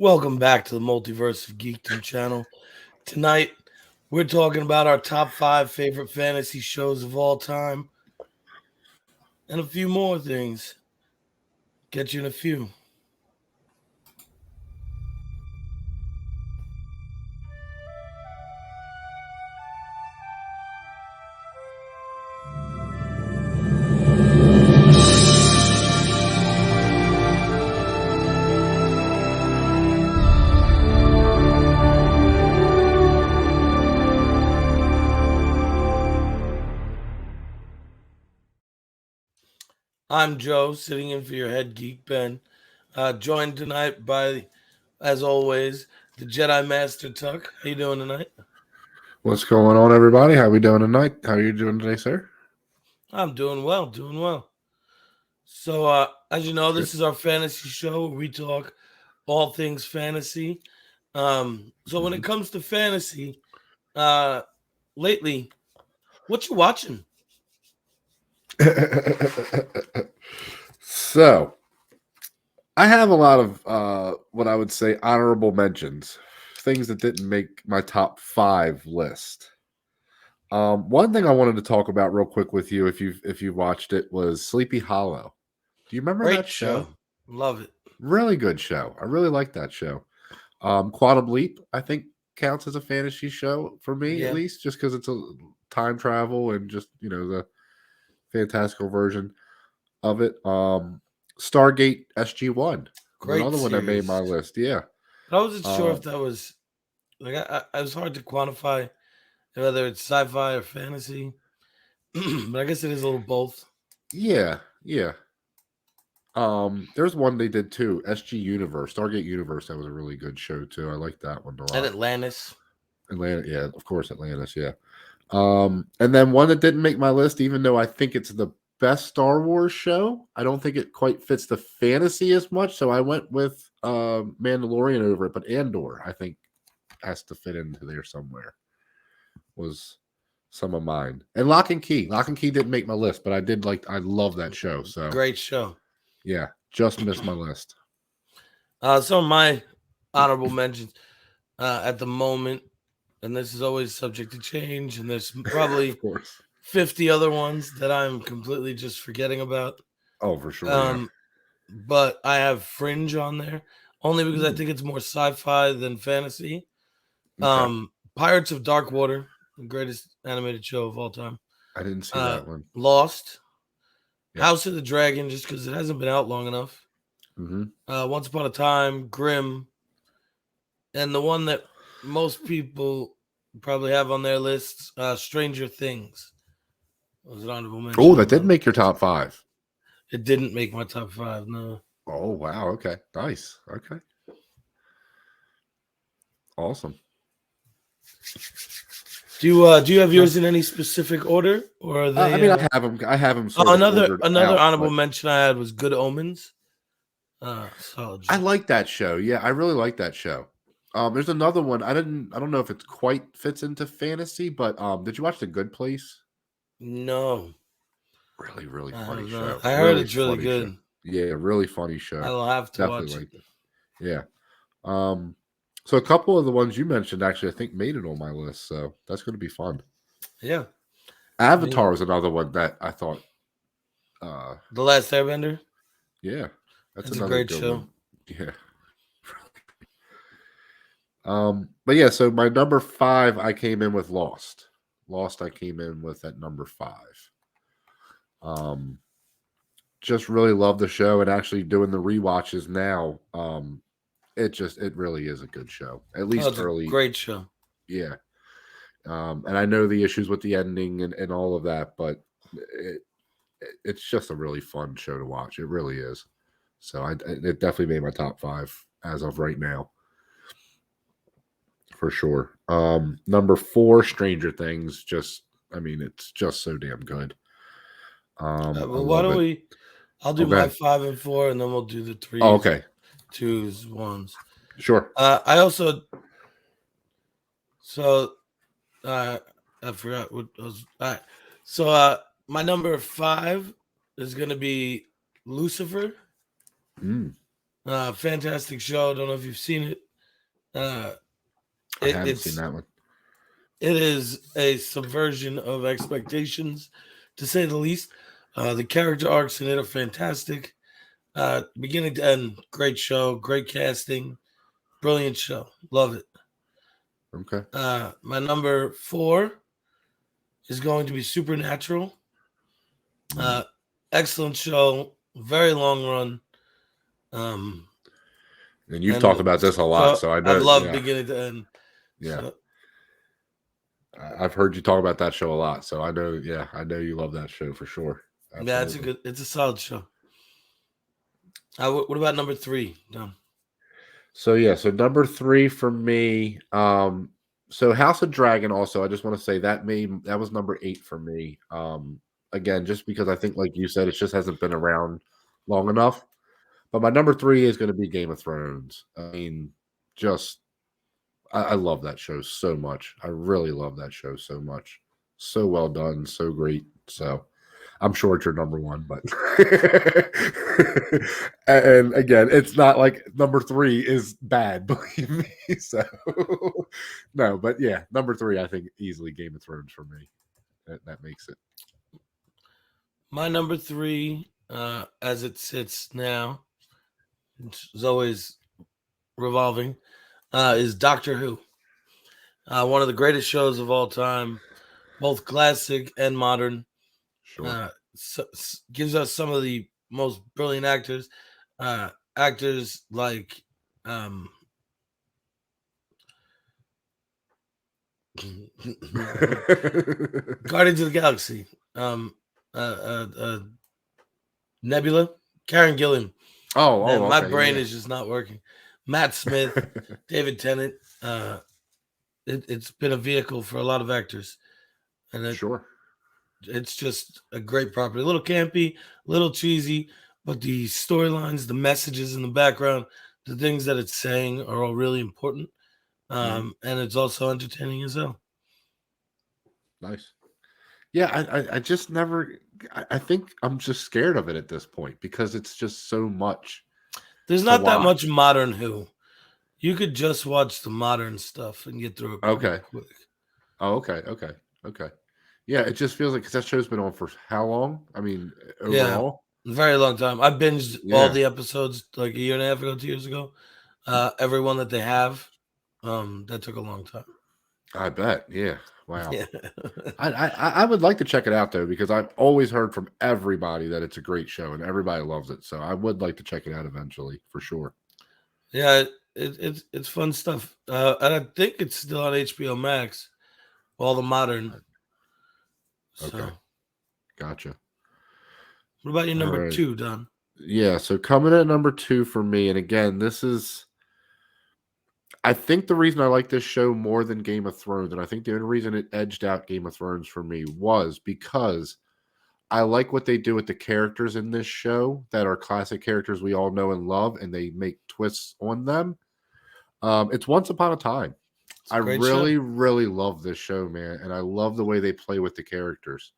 Welcome back to the Multiverse of Geekdom channel. Tonight, we're talking about our top 5 favorite fantasy shows of all time and a few more things. Get you in a few. I'm Joe, sitting in for your head geek, Ben. Joined tonight by, as always, the Jedi Master Tuck. How you doing tonight? What's going on, everybody? How we doing tonight? How are you doing today, sir? I'm doing well, doing well. So, as you know, Good. this is our fantasy show where we talk all things fantasy. So when it Mhm. comes to fantasy, uh, lately, what you watching? So, I have a lot of what I would say honorable mentions, things that didn't make my top five list. One thing I wanted to talk about real quick with you, if you watched it, was Sleepy Hollow. Do you remember that Great show? show, love it. Really good show. I really like that show. Quantum Leap, I think, counts as a fantasy show for me, at Yeah, least, just because it's a time travel and just the fantastical version of it. Stargate SG-1 was great another one that made my series. list. Yeah. But I wasn't sure Uh, if that was like I was hard to quantify whether it's sci-fi or fantasy, but I guess it is a little both. yeah, yeah. There's one they did too, SG Universe, Stargate Universe. That was a really good show too. I like that one a And lot. Atlantis, Atlanta, yeah, of course, Atlantis, yeah. And then one that didn't make my list, even though I think it's the best Star Wars show, I don't think it quite fits the fantasy as much. So I went with Mandalorian over it, but Andor, I think, has to fit into there somewhere. Was some of mine. And Lock and Key. Lock and Key didn't make my list, but I love that show. So great show. yeah, just missed my list. Some of my honorable mentions at the moment, and this is always subject to change, and there's Of probably course. 50 other ones that I'm completely just forgetting about. Oh, for sure, yeah. Um, but I have Fringe on there only because I Mm, think it's more sci-fi than fantasy. okay. Pirates of Dark Water, the greatest animated show of all time. I didn't see Uh, that one. Lost, Yeah. House of the Dragon, just because it hasn't been out long enough. Hmm. Once Upon a Time, Grimm, and the one that most people probably have on their lists, Stranger Things. Was an honorable Oh, mention that on did that. make your top five. It didn't make my top five. No. Oh, wow. Okay. Nice. Okay. Awesome. Do you have Okay. yours in any specific order, or are I they? mean, I have them Oh, sort of another ordered another out, honorable but mention I had was Good Omens. Solid I show. like that show. Yeah, I really like that show. There's another one. I don't know if it quite fits into fantasy, but did you watch The Good Place? No, Really, really I funny have not. show. I heard Really it's really funny show. good. Yeah, really funny show. I'll have to watch Definitely it. liked it. Yeah. Um, so a couple of the ones you mentioned actually I think made it on my list, so that's going to be fun. Yeah, I mean, Avatar is another one that I thought uh The Last Airbender. yeah, that's It's a another great good show. one. Yeah. But yeah, so my number five, I came in with Lost. Lost, I came in with at number five. Um, just really love the show, and actually doing the rewatches now. It really is a good show. At Oh, least it's a early, great show. yeah. And I know the issues with the ending and all of that, but it, it's just a really fun show to watch. It really is. So it definitely made my top five as of right now. For sure. Number four, Stranger Things. Just, I mean, it's just so damn good. I Well, why love don't it. we? I'll do Oh, go my ahead. 5 and 4, and then we'll do the Oh, threes, okay. twos, ones. Sure. I also so uh I forgot what was. All right. So my number 5 is gonna be Lucifer. Mm, Fantastic show. I don't know if you've seen it. Uh, I it haven't seen it's that one. it is a subversion of expectations, to say the least. The character arcs in it are fantastic. Beginning to end, great show, great casting, brilliant show. Love it. Okay. My number 4 is going to be Supernatural. Mm. Uh, Excellent show, very long run. Um, And you've and talked about this a lot, so so I I've know. loved Yeah, beginning to end. yeah. So I've heard you talk about that show a lot, so I know. Yeah, I know you love that show for sure. yeah, Absolutely. it's a solid show. What about number 3? Done. So yeah, so number 3 for me. So House of Dragon. Also, I just want to say that was number 8 for me. Again, just because I think, like you said, it just hasn't been around long enough. But my number 3 is going to be Game of Thrones. I mean, just I love that show so much. I really love that show so much. So well done, so great. So I'm sure it's your number 1, but and again, it's not like number 3 is bad, believe me. So no, but yeah, number 3, I think easily Game of Thrones for me. That makes it. My number 3, as it sits now, which is always revolving, is Doctor Who. One of the greatest shows of all time, both classic and modern. Sure. Gives us some of the most brilliant actors. Actors like um, Guardians of the Galaxy, Nebula, Karen Gillan. Man, my Okay, brain yeah. is just not working. Matt Smith, David Tennant. It's been a vehicle for a lot of actors, and Sure. it's just a great property. A little campy, a little cheesy, but the storylines, the messages in the background, the things that it's saying are all really important. Mhm. And it's also entertaining as hell. Nice. Yeah, I just never. I think I'm just scared of it at this point because it's just so much There's to not that much watch. modern Who. You could just watch the modern stuff and get through it pretty Okay. quick. Oh, okay. Okay. Okay. Yeah, it just feels like because that show's been on for how long? I mean, Yeah, overall. very long time. I binged all Yeah, the episodes like a year and a half ago, 2 years ago. Every one that they have. That took a long time. I bet. Yeah. Wow. Yeah. I would like to check it out though because I've always heard from everybody that it's a great show and everybody loves it. So I would like to check it out eventually for sure. Yeah, it's fun stuff. And I think it's still on HBO Max, all the modern. Okay. So, Gotcha. what about your All number right. 2, Don? Yeah. So coming at number 2 for me, and again, this is I think the reason I like this show more than Game of Thrones, and I think the only reason it edged out Game of Thrones for me was because I like what they do with the characters in this show that are classic characters we all know and love, and they make twists on them. It's Once Upon a Time. It's I a great show. really, really love this show, man, and I love the way they play with the characters.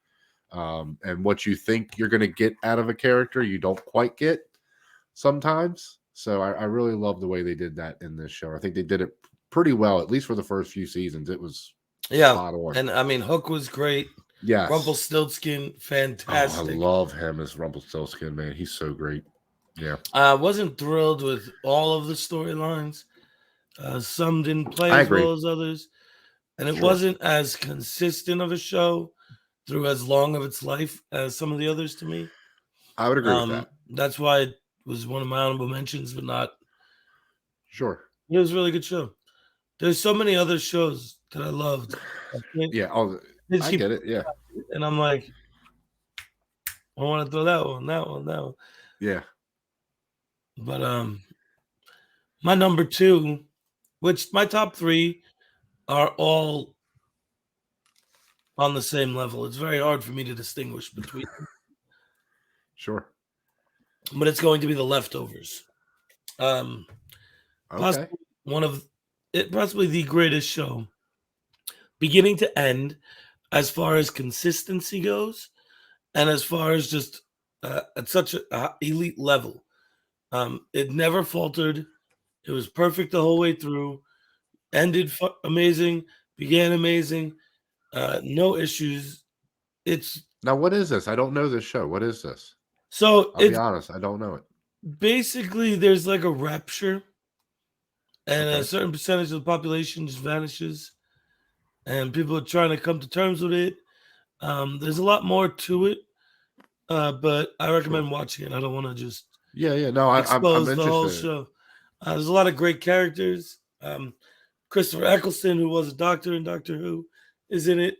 And what you think you're going to get out of a character, you don't quite get sometimes. So I really love the way they did that in this show. I think they did it pretty well, at least for the first few seasons. It was Yeah, spot on. and I mean Hook was great. Yes. Rumpelstiltskin, Oh, I fantastic. love him as Rumpelstiltskin, man. He's so great. Yeah. I wasn't thrilled with all of the storylines. Some didn't play I as agree. well as others, and it Sure. wasn't as consistent of a show through as long of its life as some of the others to me. I would agree with that. That's why it was one of my honorable mentions, but not. Sure. It was a really good show. There's so many other shows that I loved. I can't Yeah. Oh, just I keep, get it. Yeah. and I'm like, I want to throw that one, that one, that one. Yeah. But my number 2, which my top 3 are all on the same level. It's very hard for me to distinguish between them, Sure. but it's going to be The Leftovers. Um, Okay. possibly one of it, possibly the greatest show, beginning to end, as far as consistency goes, and as far as just at such a elite level. It never faltered. It was perfect the whole way through. Ended amazing, began amazing. No issues. It's Now, what is this? I don't know this show. What is this? so I'll be it's honest. I don't know it. basically there's like a rapture, and a Okay. certain percentage of the population just vanishes, and people are trying to come to terms with it. There's a lot more to it, but I Sure. recommend watching it. I don't want to just Yeah, yeah. No, I'm expose the whole interested in it. show. There's a lot of great characters. Christopher Eccleston, who was a doctor in Doctor Who, is in it.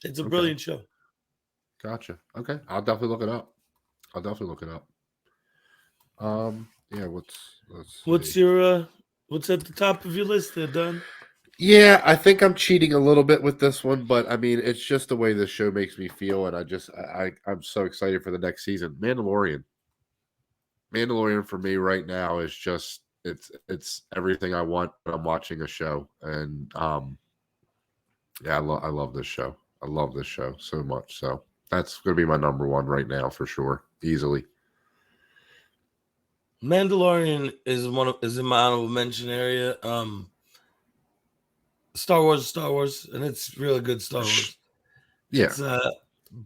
It's a Okay. brilliant show. Gotcha. Okay. I'll definitely look it up. I'll definitely look it up. Yeah, let's see. What's at the top of your list there, Don? Yeah, I think I'm cheating a little bit with this one, but I mean, it's just the way this show makes me feel, and I'm so excited for the next season. Mandalorian for me right now is just it's everything I want when I'm watching a show, and yeah, I love this show. I love this show so much. So that's gonna be my number one right now for sure, easily. Mandalorian is in my honorable mention area. Star Wars, and it's really good Star Wars. Yeah, It's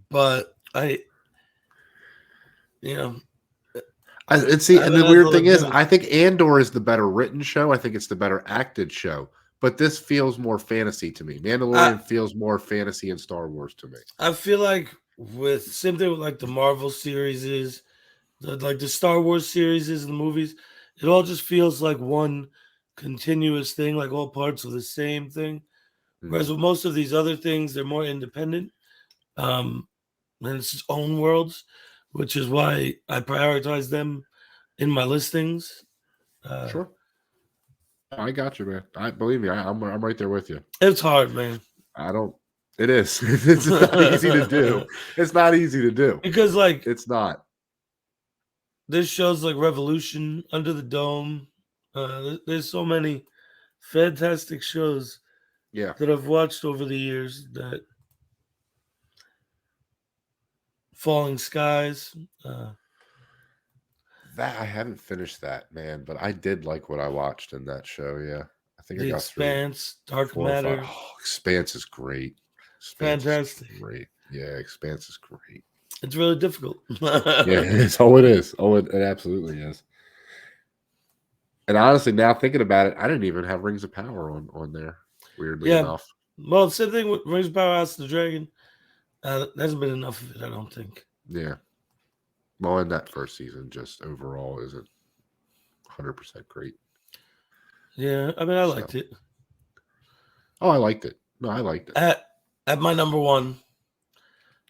but I you know and see, and the I weird thought thing is, again. I think Andor is the better written show. I think it's the better acted show. But this feels more fantasy to me. I Mandalorian feels more fantasy and Star Wars to me. I feel like with same thing with like the Marvel series like the Star Wars series and the movies, it all just feels like one continuous thing, like all parts of the same thing. Whereas Mhm. with most of these other things, they're more independent, um, and it's its own worlds, which is why I prioritize them in my listings. Uh, Sure, I got you, man. I believe me. I'm right there with you. it's hard, man, I don't. It is. It's not easy to do. It's not easy to do. because like It's not. there's shows like Revolution, Under the Dome. There's so many fantastic shows Yeah. that I've watched over the years that Falling Skies, That I haven't finished that, man, but I did like what I watched in that show. Yeah. I think I The got through Expanse, Dark 4 or 5. Matter, Oh, Expanse is great. Expanse is fantastic. great. Yeah, Expanse is great. It's really difficult. Yeah, it's oh, it is. Oh, it absolutely is. And honestly, now thinking about it, I didn't even have Rings of Power on there. Weirdly Yeah. enough. Well, same thing with Rings of Power House of the Dragon. There hasn't been enough of it, I don't think. Yeah. Well, in that first season, just overall isn't 100% great. Yeah, I mean, I So, liked it. oh, I liked it. No, I liked it. At my number one,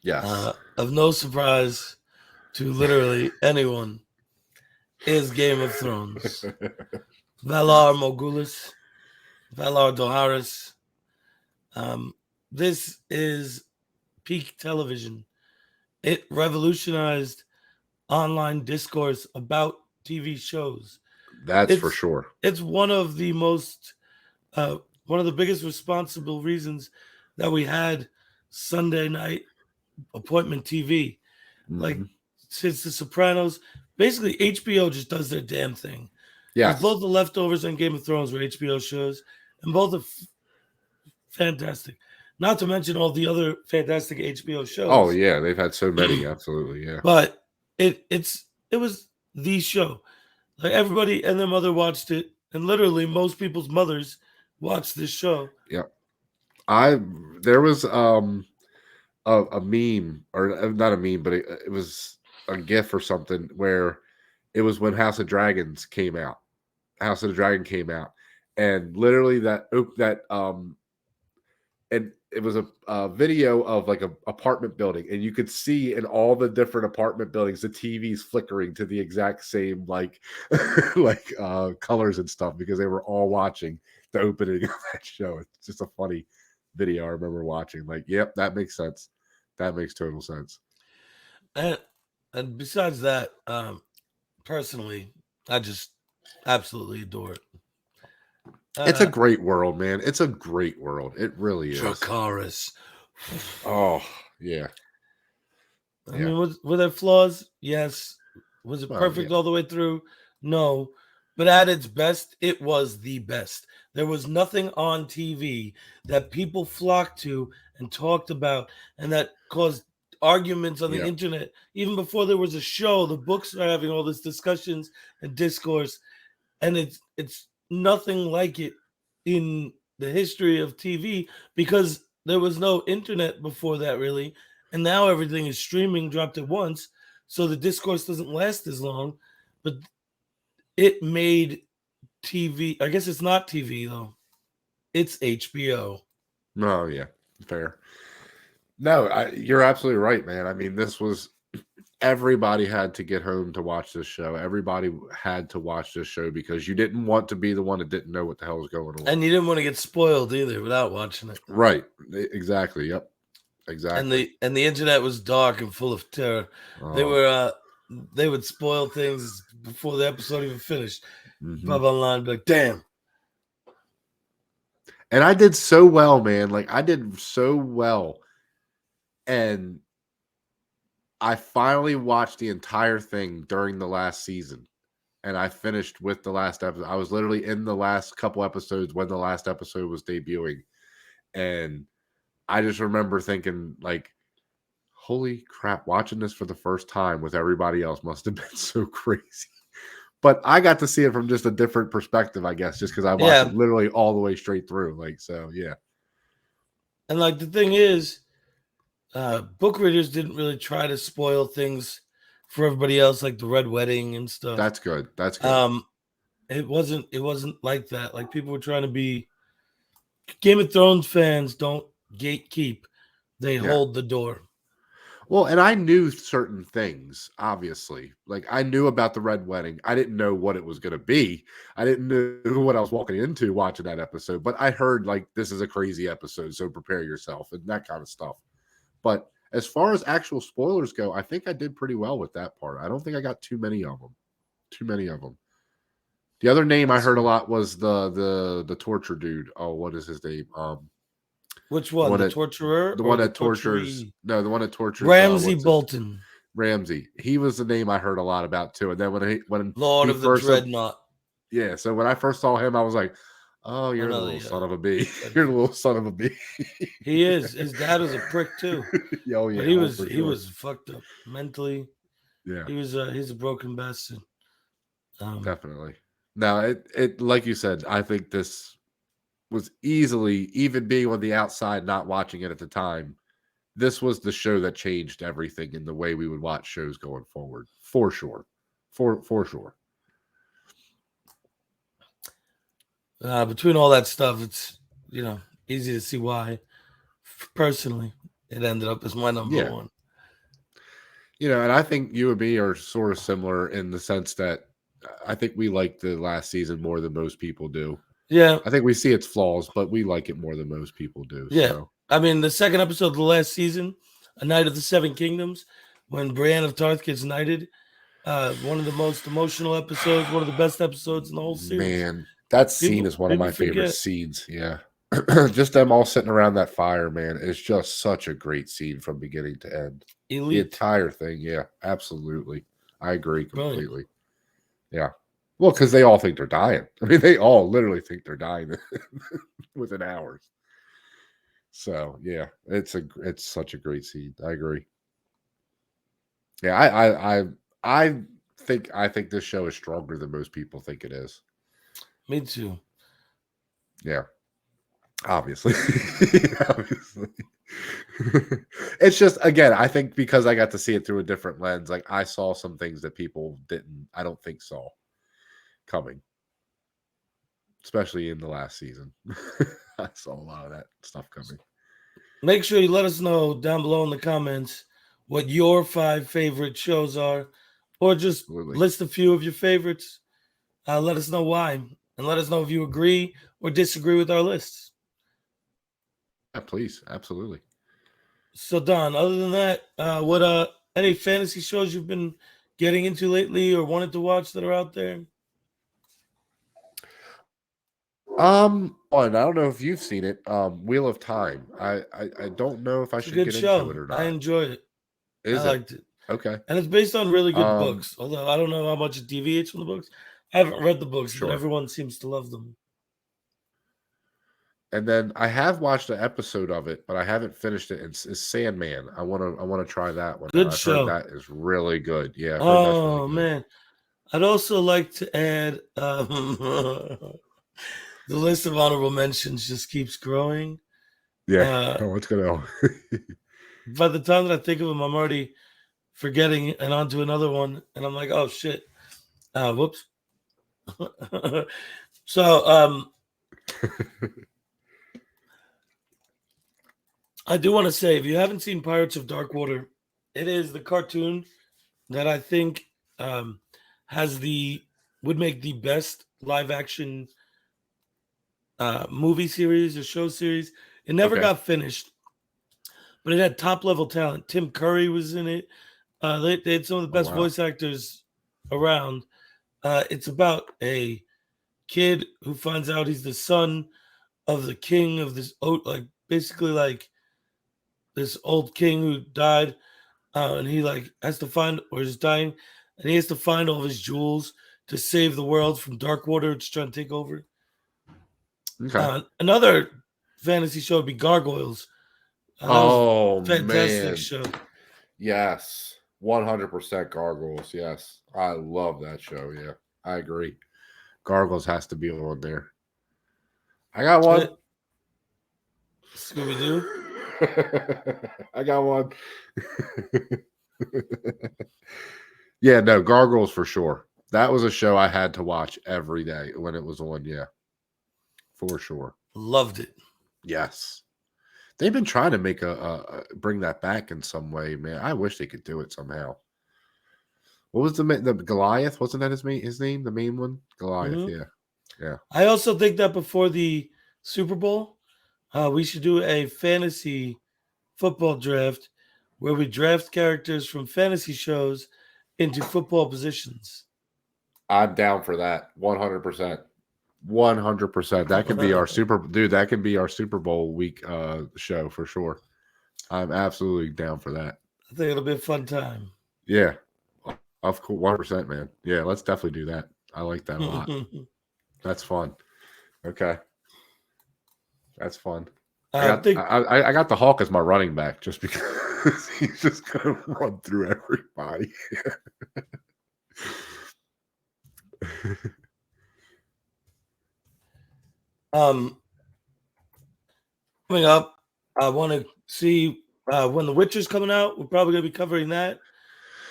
Yes. of no surprise to literally anyone, is Game of Thrones. Valar Morghulis, Valar Dohaeris. This is peak television. It revolutionized online discourse about TV shows. That's for It's sure. it's one of the biggest responsible reasons that we had Sunday night appointment TV. Like Mhm. since The Sopranos, basically HBO just does their damn thing. Because Yes. both The Leftovers and Game of Thrones were HBO shows, and both are fantastic. Not to mention all the other fantastic HBO Oh, shows. yeah. They've had so many. Absolutely. Yeah. But it was the show. Like everybody and their mother watched it, and literally most people's mothers watched this show. Yeah. I, there was, a meme or not a meme, but it was a GIF or something where it was when House of Dragons came out. House of the Dragon came out, and literally and it was a video of like a apartment building, and you could see in all the different apartment buildings the TVs flickering to the exact same like like colors and stuff because they were all watching the opening of that show. It's just a funny video I remember watching. Like, yep, that makes sense. That makes total sense. And and besides that, personally, I just absolutely adore it. It's a Uh great world, man. It's a great world. It really is. Dracarys. Oh, yeah. I Yeah. mean, were there flaws? Yes. Was it Well, yeah, perfect all the way through? No. But at its best, it was the best. There was nothing on TV that people flocked to and talked about and that caused arguments on the yeah, internet. Even before there was a show, the books are having all this discussions and discourse, and it's nothing like it in the history of TV because there was no internet before that really, and now everything is streaming dropped at once, so the discourse doesn't last as long. But it made TV. I guess it's not TV though. It's HBO. no, yeah, fair. No, you're absolutely right, man. I mean, this was everybody had to get home to watch this show. Everybody had to watch this show because you didn't want to be the one that didn't know what the hell was going on. And you didn't want to get spoiled either without watching it. Right. Exactly. Yep. And Exactly. the internet was dark and full of terror. They Oh. were they would spoil things before the episode even finished. Mhm. Pop online, be like, damn. And I did so well, man. Like I did so well. And I finally watched the entire thing during the last season. And I finished with the last episode. I was literally in the last couple episodes when the last episode was debuting. And I just remember thinking, like, holy crap, watching this for the first time with everybody else must have been so crazy. But I got to see it from just a different perspective, I guess, just because I watched Yeah. it literally all the way straight through. Like, so yeah. And like the thing is, book readers didn't really try to spoil things for everybody else, like the Red Wedding and stuff. That's good. That's good. It wasn't like that. Like people were trying to be Game of Thrones fans don't gatekeep. They Yeah. hold the door. Well, and I knew certain things, obviously. Like I knew about the Red Wedding. I didn't know what it was going to be. I didn't know what I was walking into watching that episode, but I heard like this is a crazy episode, so prepare yourself and that kind of stuff. But as far as actual spoilers go, I think I did pretty well with that part. I don't think I got too many of them. Too many of them. The other name I heard a lot was the torture dude. Oh, what is his name? Which The one? one The that torturer the or one the that tortures torturee? no, the one that tortures Ramsey what's his Bolton, Ramsey. He was the name I heard a lot about too. And then when Lord he of the first Dreadnought. yeah, so when I first saw him, I was like, oh, you're the Another little son of a bee. Dread. You're the little son of a bee. He is. His dad was a prick too. Oh But yeah, he oh, was for he sure. was fucked up mentally. Yeah, He's a broken bastard. definitely. Now it like you said, I think this was easily, even being on the outside, not watching it at the time, this was the show that changed everything in the way we would watch shows going forward. For sure. For sure. Between all that stuff, it's easy to see why. Personally, it ended up as my number Yeah. one. And I think you and me are sort of similar in the sense that I think we like the last season more than most people do. Yeah, I think we see its flaws, but we like it more than most people do. yeah. So I mean, the second episode of the last season, A Night of the Seven Kingdoms, when Brienne of Tarth gets knighted, one of the most emotional episodes, one of the best episodes in the whole series. man, that scene is one of People my favorite forget. scenes. Yeah. Just them all sitting around that fire, man. It's just such a great scene from beginning to end. The Elite. entire thing, yeah, absolutely. I agree Brilliant. completely. Yeah. Well, because they all think they're dying. I mean, they all literally think they're dying within hours. So yeah, it's such a great scene. I agree. Yeah, I think this show is stronger than most people think it is. Me too. Yeah. Obviously. Obviously. It's just again, I think because I got to see it through a different lens, like I saw some things that people didn't, I don't think saw coming. Especially in the last season. I saw a lot of that stuff coming. Make sure you let us know down below in the comments what your 5 favorite shows are, or just Absolutely. list a few of your favorites. Let us know why, and let us know if you agree or disagree with our lists. Yeah, please. Absolutely. So, Don, other than that, what any fantasy shows you've been getting into lately or wanted to watch that are out there? I don't know if you've seen it. Wheel of Time. I don't know if I It's a should good get into show. it or I not. enjoyed it. Is I it? liked it. Okay. And it's based on really good Um, books. Although I don't know how much it deviates from the books. I haven't read the books, but sure. everyone seems to love them. And then I have watched an episode of it, but I haven't finished it. It's Sandman. I want to try that one now. Good I've heard show. that is really good. Yeah, I've heard that's really Oh good. man, I'd also like to add the list of honorable mentions just keeps growing. Yeah. Uh, Oh, what's going on? by the time that I think of them, I'm already forgetting and on to another one, and I'm like, oh shit, whoops. So I do want to say, if you haven't seen Pirates of Dark Water, it is the cartoon that I think um, has the would make the best live action movie series or show series. It never Okay. got finished, but it had top level talent. Tim Curry was in it. They had some of the Oh best wow. voice actors around. It's about a kid who finds out he's the son of the king of this, like basically like this old king who died, and he like has to find or is dying, and he has to find all of his jewels to save the world from Darkwater, which is trying to take over. Okay. Another fantasy show would be Gargoyles. That was a Oh fantastic man. show. Yes. 100% Gargoyles. Yes. I love that show. Yeah. I agree. Gargoyles has to be on there. I got one. Scooby Doo. I got one. Yeah, no, Gargoyles for sure. That was a show I had to watch every day when it was on. Yeah, for sure. Loved it. Yes. They've been trying to make bring that back in some way, man. I wish they could do it somehow. What was the Goliath? Wasn't that his name? The main one, Goliath. Mhm. Yeah, yeah. I also think that before the Super Bowl, we should do a fantasy football draft where we draft characters from fantasy shows into football positions. I'm down for that. 100%. 100%. That could be our That can be our Super Bowl week show for sure. I'm absolutely down for that. I think it'll be a fun time. Yeah, of course, 1%, man. Yeah, let's definitely do that. I like that a lot. That's fun. Okay, that's fun. I think I got the Hawk as my running back just because he's just gonna run through everybody. coming up, I want to see when The Witcher's coming out. We're probably going to be covering that.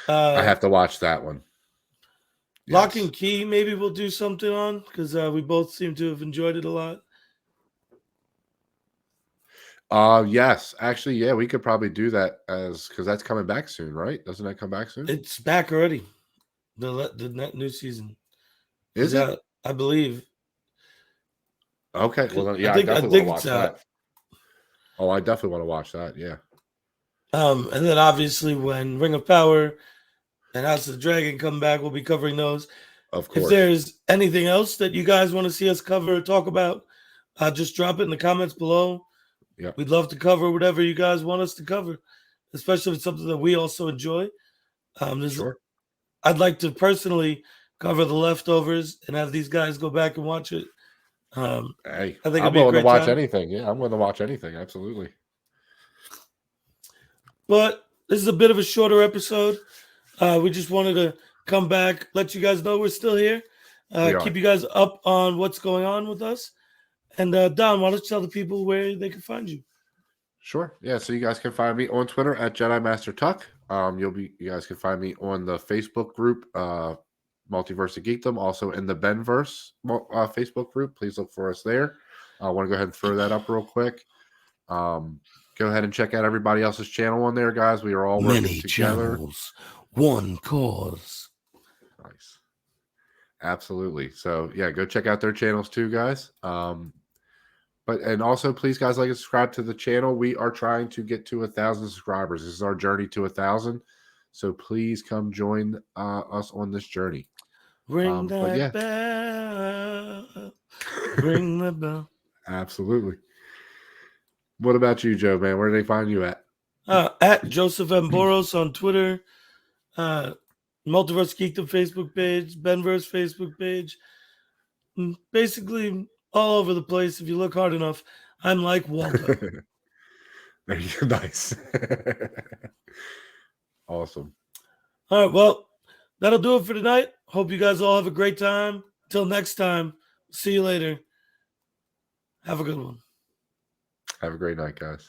I have to watch that one. Lock Yes. and Key, maybe we'll do something on because we both seem to have enjoyed it a lot. Yes, actually, yeah, we could probably do that because that's coming back soon, right? Doesn't that come back soon? It's back already. The new season Is it? out, I believe. Okay. Well, yeah, I I think definitely want to it's watch out. that. Oh, I definitely want to watch that. Yeah. And then obviously when Ring of Power and House of the Dragon come back, we'll be covering those. Of If course. there's anything else that you guys want to see us cover or talk about, just drop it in the comments below. Yeah. We'd love to cover whatever you guys want us to cover, especially if it's something that we also enjoy. Sure. I'd like to personally cover The Leftovers and have these guys go back and watch it. Hey, I think I'm it'd be a willing to great watch time. anything. Yeah, I'm willing to watch anything. Absolutely. But this is a bit of a shorter episode. We just wanted to come back, let you guys know we're still here, keep you guys up on what's going on with us. And Don, why don't you tell the people where they can find you? Sure. Yeah. So you guys can find me on Twitter at Jedi Master Tuck. You guys can find me on the Facebook group, Multiverse of Geekdom, also in the Benverse Facebook group. Please look for us there. I want to go ahead and throw that up real quick. Go ahead and check out everybody else's channel on there, guys. We are all working Many together. channels, one cause. Nice. Absolutely. So yeah, go check out their channels too, guys. And also please, guys, like and subscribe to the channel. We are trying to get to 1,000 subscribers. This is our journey to 1,000. So please come join us on this journey. Ring that bell. Ring the bell. Absolutely. What about you, Joe, man? Where do they find you at? At Joseph M. Boros on Twitter. Multiverse Geekdom Facebook page, Benverse Facebook page. Basically, all over the place. If you look hard enough, I'm like Waldo. There you go. Nice. Awesome. All right, well, that'll do it for tonight. Hope you guys all have a great time. Till next time, see you later. Have a good one. Have a great night, guys.